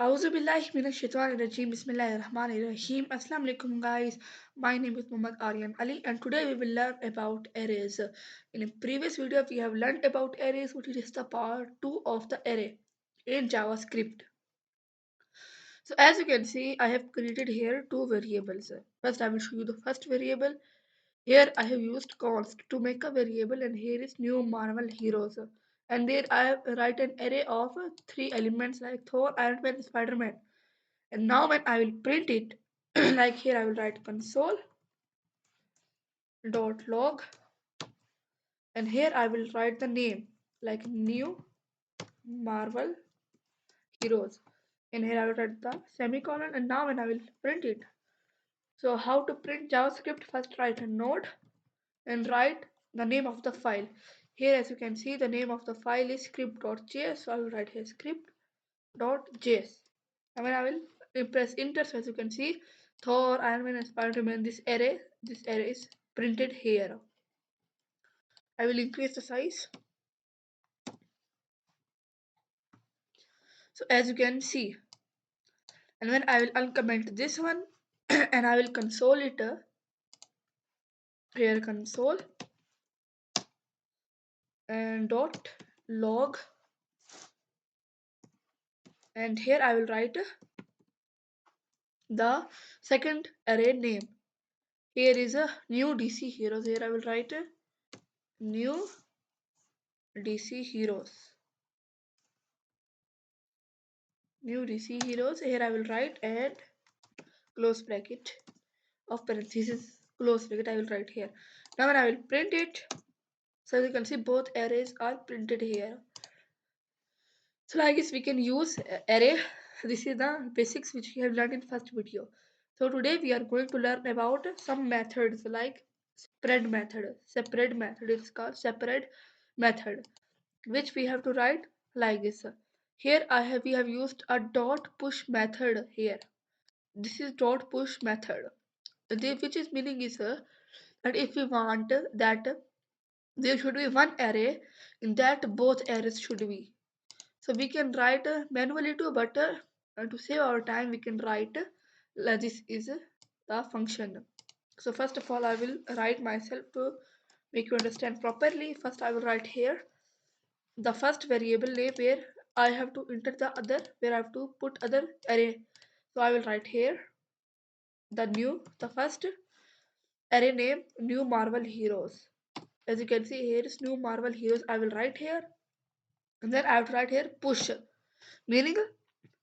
Auzu billahi minash shaitanir rajim. Bismillahir rahmanir rahim. Assalamu alaikum guys. My name is Muhammad Aryan Ali and today we will learn about arrays. In a previous video we have learned about arrays, which is the part 2 of the array in JavaScript. So as you can see, I have created here two variables. First I will show you the first variable. Here I have used const to make a variable, and here is new Marvel heroes. And there I have write an array of three elements like Thor, Iron Man, Spider-Man. And now when I will print it, like here I will write console dot log, and here I will write the name like new Marvel heroes. And here I will write the semicolon, and now when I will print it. So how to print JavaScript? First write a node and write the name of the file. Here as you can see, the name of the file is script.js. So I will write here script.js. And when I will press enter, so as you can see, Thor, Iron Man, and Spider-Man, this array is printed here. I will increase the size. So as you can see, and when I will uncomment this one and I will console it, here console and dot log, and here I will write the second array name. Here is a new DC heroes. Here I will write new DC heroes. New DC heroes. Here I will write and close bracket of parenthesis, close bracket I will write here. Now when I will print it, so as you can see both arrays are printed here. So like this we can use array. This is the basics which we have learned in first video. So today we are going to learn about some methods like spread method. Separate method is called separate method, which we have to write like this. Here we have used a dot push method here. This is dot push method. Which is meaning is that if we want that there should be one array in that both arrays should be. So we can write manually too, but to save our time we can write this is the function. So first of all I will write myself to make you understand properly. First I will write here the first variable name where I have to enter the other, where I have to put other array. So I will write here the first array name new Marvel heroes. As you can see, here is new Marvel heroes. I will write here, and then I have to write here push, meaning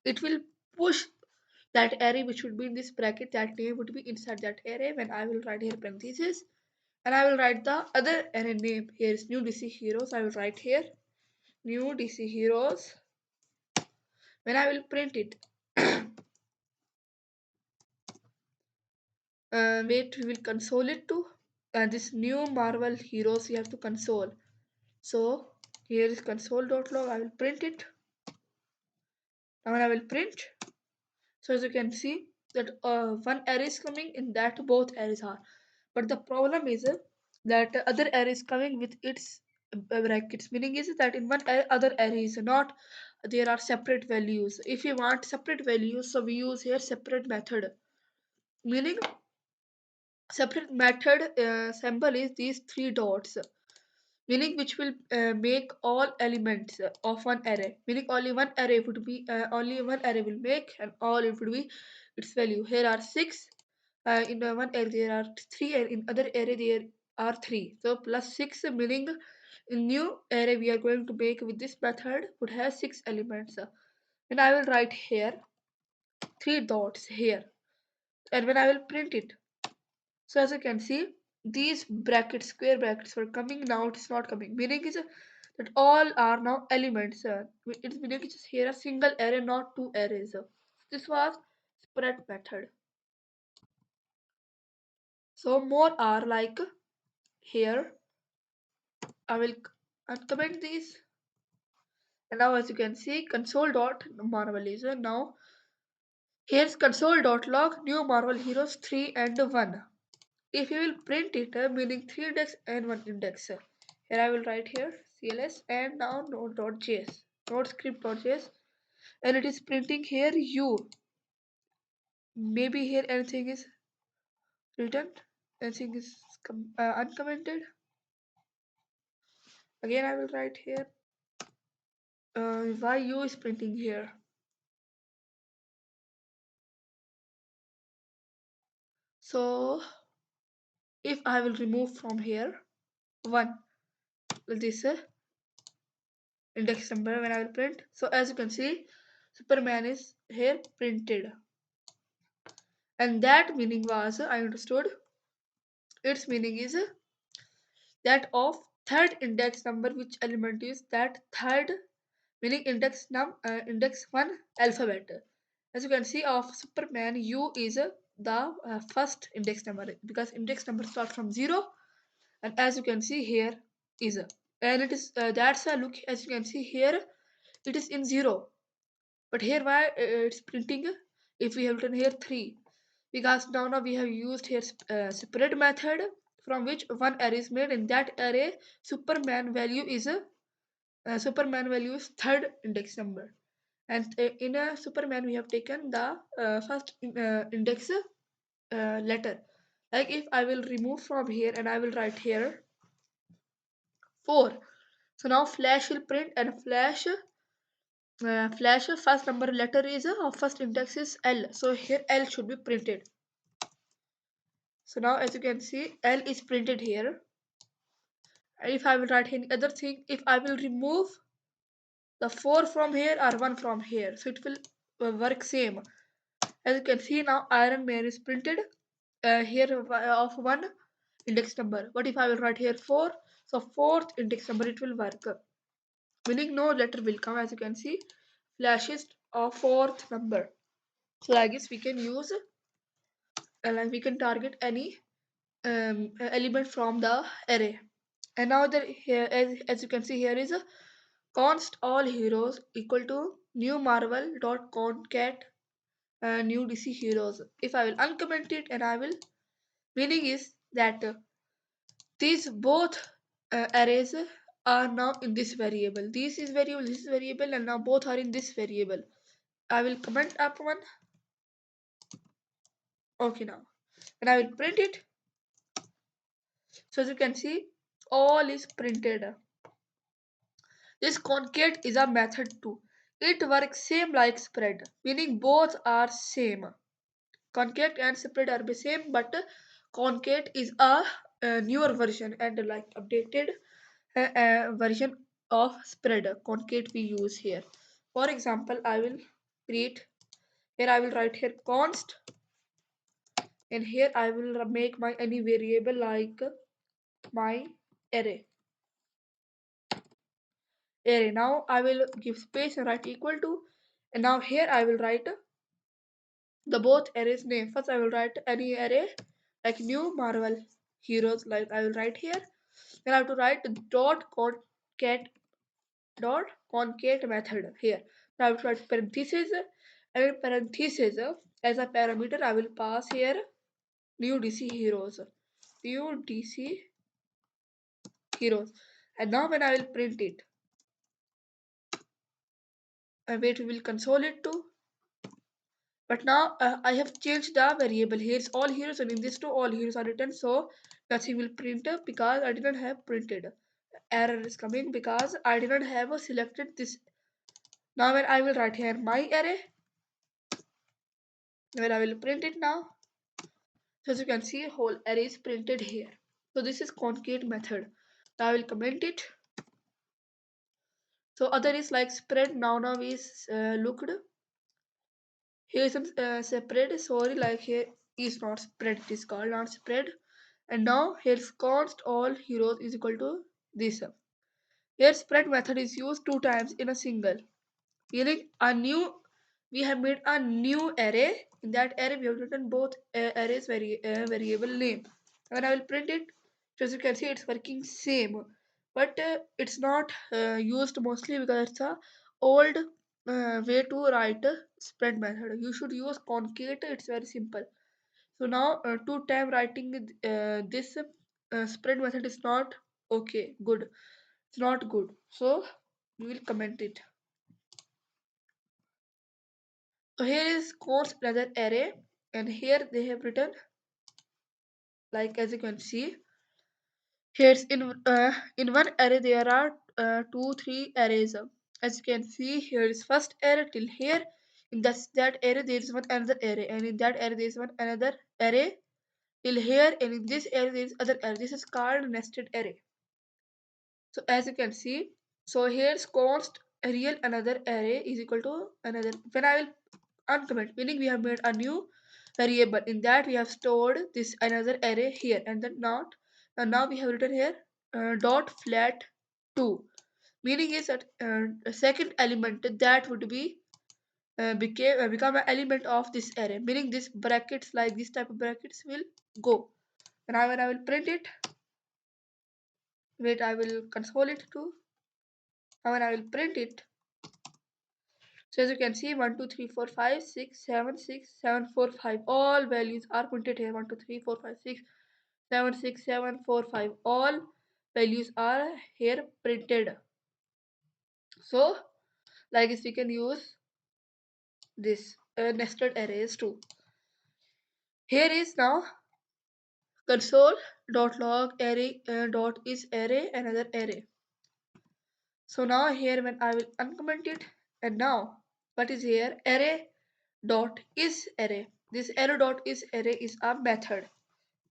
it will push that array which would be in this bracket. That name would be inside that array. When I will write here parenthesis, and I will write the other array name. Here is new DC heroes. I will write here new DC heroes. When I will print it, wait, we will console it too. This new Marvel heroes we have to console. So here is console.log. I will print it. Now when I will print, so as you can see that one array is coming in that both arrays are. But the problem is that other array is coming with its brackets. Meaning is that in one other array is not, there are separate values. If you want separate values, so we use here separate method. Meaning separate method symbol is these three dots, meaning which will make all elements of one array, meaning only one array will make, and all it would be its value. Here are six, in one array there are three, and in other array there are three, so plus six, meaning in new array we are going to make with this method would have six elements. And I will write here three dots here, and when I will print it, so as you can see, these brackets, square brackets were coming, now it is not coming. Meaning is that all are now elements. It's meaning it's here a single array, not two arrays. This was spread method. So more are like here. I will uncomment these. And now as you can see, console dot Marvel is now here's console dot log new Marvel heroes 3 and 1. If you will print it, meaning 3 index and 1 index, here I will write here cls and now node.js, node script.js, and it is printing here u. Maybe here anything is written, anything is uncommented. Again I will write here why u is printing here. So if I will remove from here 1, this index number when I will print. So as you can see, Superman is here printed, and that meaning was I understood. Its meaning is that of third index number, which element is that third, meaning index 1 alphabet. As you can see of Superman, u is the first index number because index number start from 0, and as you can see here is and it is that's a look. As you can see here it is in 0, but here why it's printing if we have written here 3, because now we have used here separate method from which one array is made. In that array Superman value is third index number, and in a Superman we have taken the first index letter. Like if I will remove from here and I will write here 4, so now flash will print, and flash first number letter is first index is L, so here L should be printed. So now as you can see L is printed here. If I will write any other thing, if I will remove the 4 from here or 1 from here, so it will work same. As you can see now Iron Man is printed here of 1 index number. But if I will write here 4, so fourth index number it will work, meaning no letter will come. As you can see flashes of fourth number. So I guess we can use like we can target any element from the array. And now that here as you can see here is a const all heroes equal to new marvel dot concat new DC heroes. If I will uncomment it and I will, meaning is that these both arrays are now in this variable. This is variable, this is variable, and now both are in this variable. I will comment up one. Okay, now and I will print it. So as you can see all is printed. This concat is a method too. It works same like spread, meaning both are same. Concat and spread are the same, but concat is a newer version and like updated version of spread. Concat we use here. For example, I will create here. I will write here const, and here I will make my any variable like my array. Array. Now I will give space and write equal to, and now here I will write the both arrays name. First I will write any array like new Marvel heroes, like I will write here. Then I have to write dot concat method here. Now I have to write parentheses, and in parentheses as a parameter I will pass here new DC heroes. New DC heroes. And now when I will print it, wait, we will console it too. But now I have changed the variable. Here's all heroes, and in this too all heroes are written, so nothing will print because I didn't have printed. Error is coming because I didn't have selected this. Now when I will write here my array, when I will print it now, so as you can see whole array is printed here. So this is concat method. Now I will comment it. So other is like spread. Now is looked. Here is some separate. Sorry, like here is not spread. It is called not spread. And now here's const all heroes is equal to this. Here spread method is used 2 times in a single. Meaning a new, we have made a new array. In that array we have written both arrays variable name. When I will print it, so as you can see it's working same, but it's not used mostly because it's a old way to write a spread method. You should use concat. It's very simple. So now two time writing this spread method is not okay, good. It's not good. So we will comment it. So here is const another array, and here they have written, like as you can see, here's in one array there are 2 3 arrays. As you can see, here is first array till here. In that array there is one another array, and in that array there is one another array till here, and in this array there is other array. This is called nested array. So as you can see, so here's const real another array is equal to another. When I will uncomment, meaning we have made a new variable. In that we have stored this another array here, and then not. And now we have written here dot flat 2, meaning is that a second element that would be become an element of this array, meaning this brackets, like this type of brackets will go. Now when I will print it, wait, I will console it too. Now when I will print it, so as you can see, 1 2 3 4 5 6 7 6 7 4 5, all values are printed here. 1 2 3 4 5 6 7 6 7 4 5, all values are here printed. So like this we can use this nested arrays too. Here is now console.log array dot is array another array. So now here when I will uncomment it, and now what is here, array dot is array. This array dot is array is a method.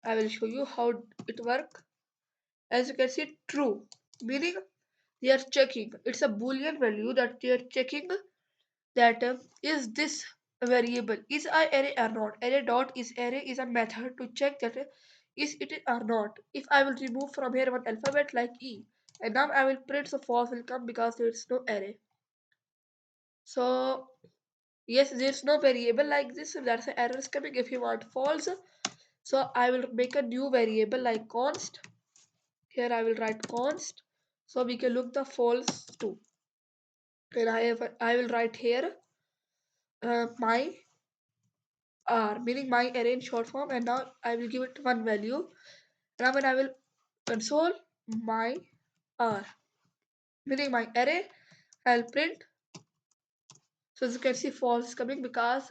I will show you how it works. As you can see, true, meaning they are checking. It's a boolean value that they are checking that is this variable is a array or not. Array dot is array is a method to check that is it or not. If I will remove from here one alphabet like E, and now I will print, so false will come because there is no array. So yes, there's no variable like this, so that's the error is coming. If you want false, so I will make a new variable like const. Here I will write const, so we can look the false too. And I will write here my r, meaning my array in short form, and now I will give it one value. Now when I will console my r, meaning my array, I'll print. So as you can see, false is coming because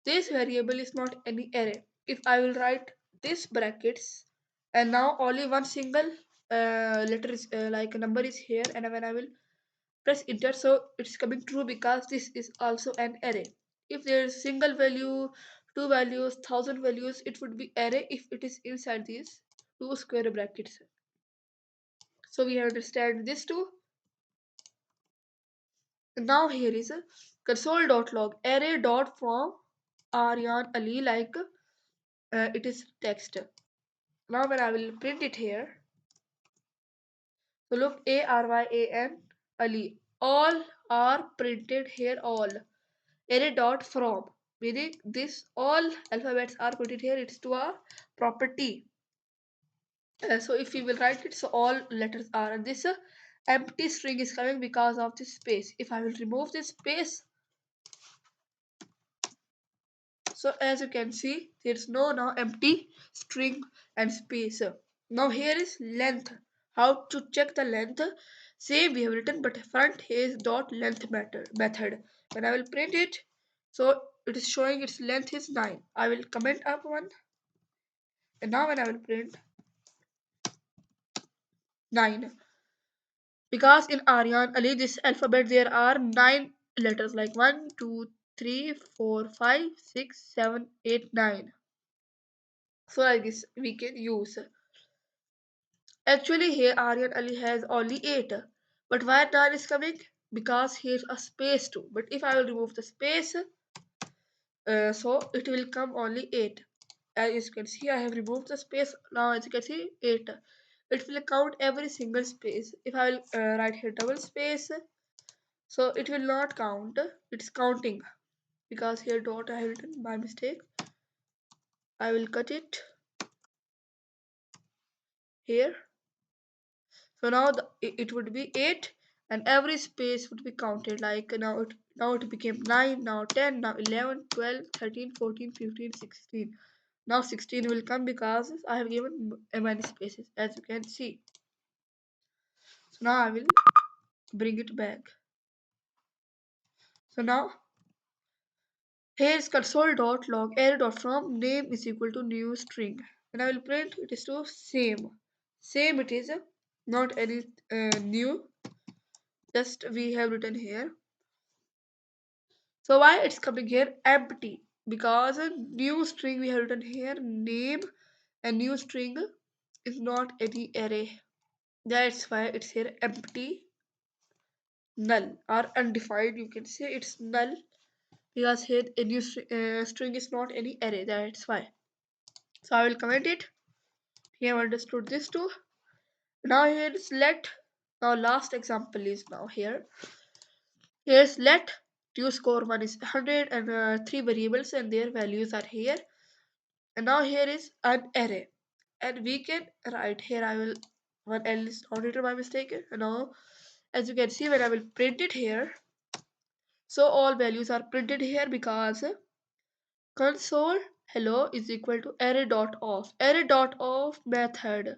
this variable is not any array. If I will write this brackets, and now only one single letter is like a number is here, and when I will press enter, so it's coming true because this is also an array. If there is single value, two values, thousand values, it would be array if it is inside these two square brackets. So we understand this too. Now here is a console.log array.from Aryan Ali, like it is text. Now when I will print it here, so look, Aryan Ali, all are printed here, all array dot from, meaning this all alphabets are printed here. It's to a property. So if we will write it, so all letters are, and this empty string is coming because of this space. If I will remove this space, so as you can see, there's no now empty string and space. Now here is length. How to check the length? Same we have written, but front is dot length method. When I will print it, so it is showing its length is 9. I will comment up one, and now when I will print 9, because in Aryan Ali this alphabet there are 9 letters, like 1 2 3 4 5 6 7 8 9. So like this we can use. Actually, here Aryan Ali has only 8. But why 9 is coming? Because here's a space too. But if I will remove the space, so it will come only 8. As you can see, I have removed the space. Now as you can see, 8. It will count every single space. If I will write here double space, so it will not count. It's counting. Because here dot I have written by mistake. I will cut it here. So now it would be 8, and every space would be counted, like now it became 9, now 10, now 11, 12, 13, 14, 15, 16. Now 16 will come because I have given many spaces, as you can see. So now I will bring it back. So now Here is console.log array.from name is equal to new string, and I will print it is to same. Same it is, not any new. Just we have written here. So why it's coming here empty? Because a new string we have written here name, a new string is not any array. That's why it's here empty, null or undefined. You can say it's null because here a new string is not any array. That's why. So I will comment it. You have understood this too. Now here is let. Now last example is now here. Here's let to score one is 100 and three variables and their values are here. And now here is an array. And we can write here I will one L is not written by mistake. And now as you can see when I will print it here. So all values are printed here because console hello is equal to array.of. Array.of method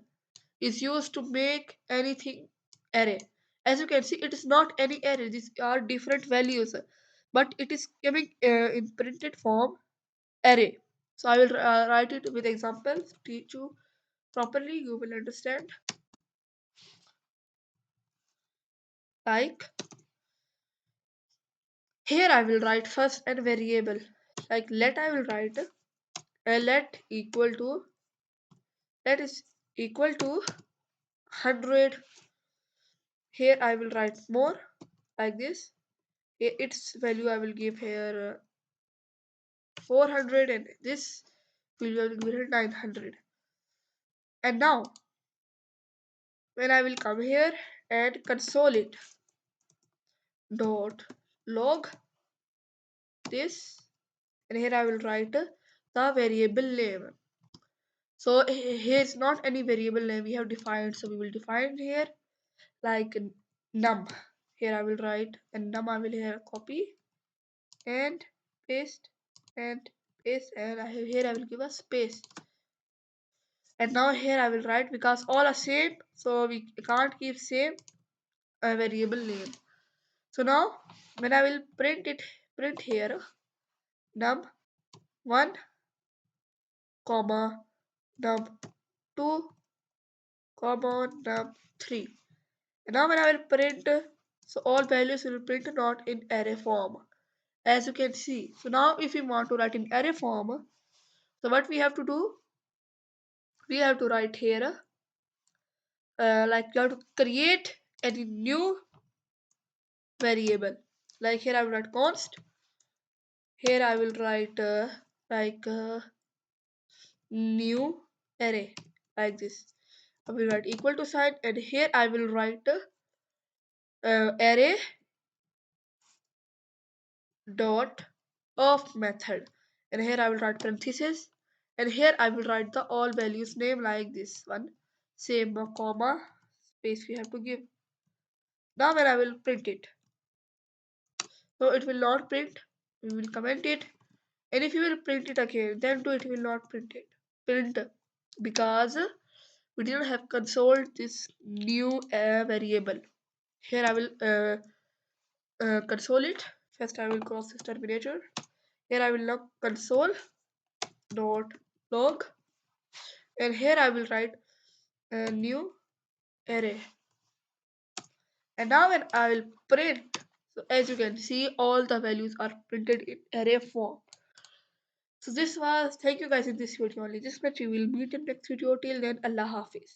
is used to make anything array. As you can see, it is not any array. These are different values, but it is coming in printed form array. So I will write it with examples. Teach you properly, you will understand. Like here, I will write first a variable. Like let I will write let equal to let is equal to 100. Here I will write more like this. Its value I will give here 400 and this will be 900. And now when I will come here and console it dot log this, and here I will write the variable name. So here is not any variable name we have defined, so we will define here like num. Here I will write and num I will here copy and paste and paste, and here I will give a space. And now here I will write because all are same, so we can't keep same a variable name. So now when I will print here num1 comma num2 comma num3. And now when I will print, so all values will print not in array form, as you can see. So now if we want to write in array form, so what we have to do, we have to write here like you have to create any new variable. Like here I will write const. Here I will write like new array like this. I will write equal to sign, and here I will write array dot of method, and here I will write parenthesis, and here I will write the all values name like this one, same comma space we have to give. Now when I will print it, so it will not print. We will comment it, and if you will print it again, then too it will not print because we didn't have console this new variable. Here I will console it. First I will cross this terminator. Here I will log console dot log, and here I will write a new array. And now when I will print, so as you can see all the values are printed in array form. So this was, thank you guys in this video only. This much we will meet in next video. Till then, Allah Hafiz.